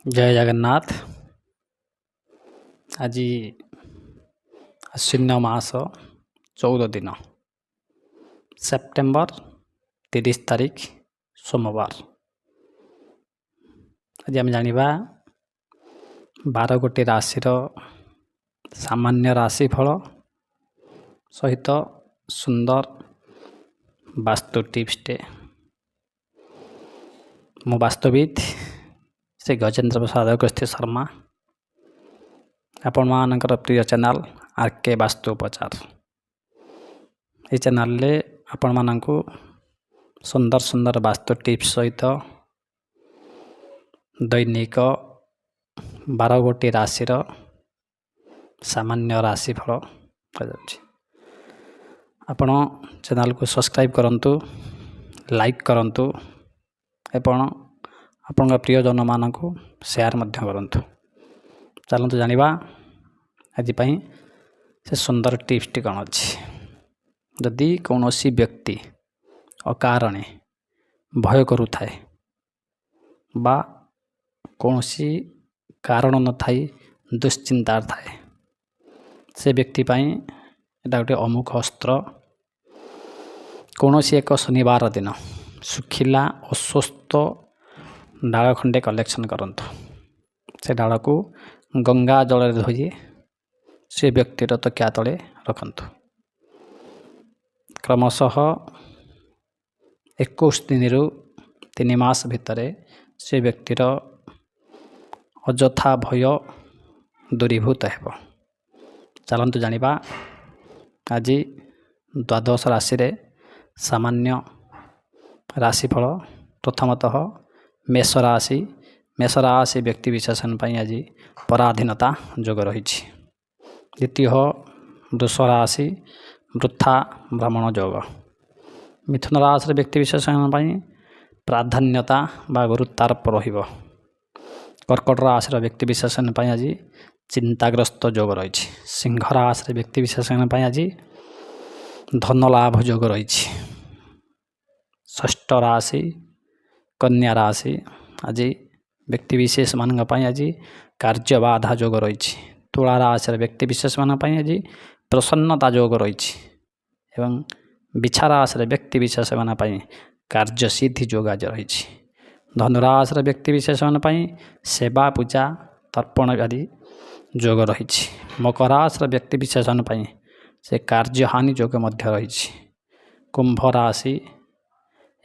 जय जगन्नाथ। आज आश्विन मास 14 दिन सेप्टेम्बर 30 तारीख सोमवार। आज आम जानिबा 12 गोटी राशि सामान्य राशिफल सहित सुंदर वास्तु टिप्सटे। मु वास्तुविद श्री गजेन्द्र प्रसाद अगस्त्य शर्मा, आपण मानकर प्रिय चैनल आरके वास्तु उपचार। ये चैनल ले आपण मानकु सुंदर सुंदर वास्तु टिप्स सहित दैनिक 12 गोटी राशि सामान्य राशिफल करेछि। आपण चैनल को सब्सक्राइब करंतु, लाइक करंतु एवं आपण प्रिय जन मानक शेयर मध्य करंतु। चलतु जानिबा आज पई से सुंदर टिप्स टी कौन अच्छी। यदि कौनसी व्यक्ति अकारणे भय करुथाए बा कौनसी कारण न थाई दुश्चिंतार थाए, से व्यक्ति पई एटा गोटे अमुक अस्त्र। कौनसी एक शनिवार दिन सुखिला अस्वस्थ डाल खंडे कलेक्शन करंतु। से डाल को गंगा जल धोई से व्यक्तिर तकिया तले रखंतु। क्रमशः 21 दिन रु 3 मास भितर से व्यक्तिर अजथा भय दूरीभूत हेब। चलतु जानिबा आज द्वादश राशि रे सामान्य राशिफल। प्रथमतः मेष राशि। मेष राशि व्यक्ति विशेषण पर आज पराधीनता जोग रही। द्वितीय वृष राशि वृथा भ्रमण जोग। मिथुन राशि व्यक्ति विशेषण पर प्राधान्यता बा गुरुत्वारोप रहिब। कर्कट राशि व्यक्ति विशेषण पर आज चिंताग्रस्त जोग रही। सिंह राशि व्यक्ति विशेषण पर आज धन लाभ जोग रही। षष्ठ राशि कन्या राशि आज व्यक्ति विशेष मान आज कार्य बाधा जोग रही। तुला राशि व्यक्ति विशेष मान आज प्रसन्नता जोग रही। एवं बिछा राशि व्यक्ति विशेष मान कार्य सिद्धि जोग आज रही। धनुराशि व्यक्ति विशेष मान सेवा पूजा तर्पण आदि जोग रही। मकर राशि व्यक्ति विशेष मान से कार्य हानि जोग मध्य रही। कुंभ राशि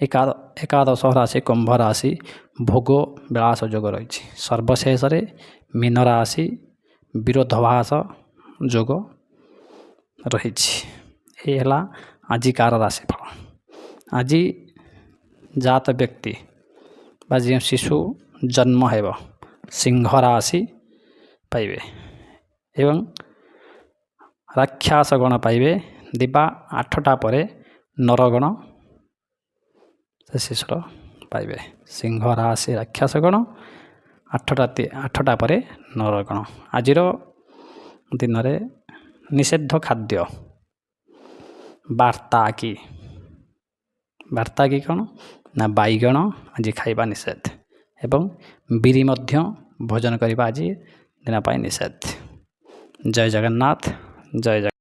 एकादश राशि कुंभ राशि भोग विलास जोग रही। सर्वशेष मीन राशि विरोधाभास जोग रही। ये आजिकार राशिफल। आज जात व्यक्ति बा जो शिशु जन्म हेब सिंह राशि पाइबे एवं राक्षस गण पाइबे। दिबा 8टा पर नरगण से शिशुर पाइबे। सिंह राशि राक्षस गण 8टा पर नरगण। आज दिन में निषिद्ध खाद्य वार्ता की कौन ना बैगण आज खाइबा निषेध एवं बिरी मध्य भोजन करने आज दिन निषेध। जय जगन्नाथ। जय जगन्नाथ।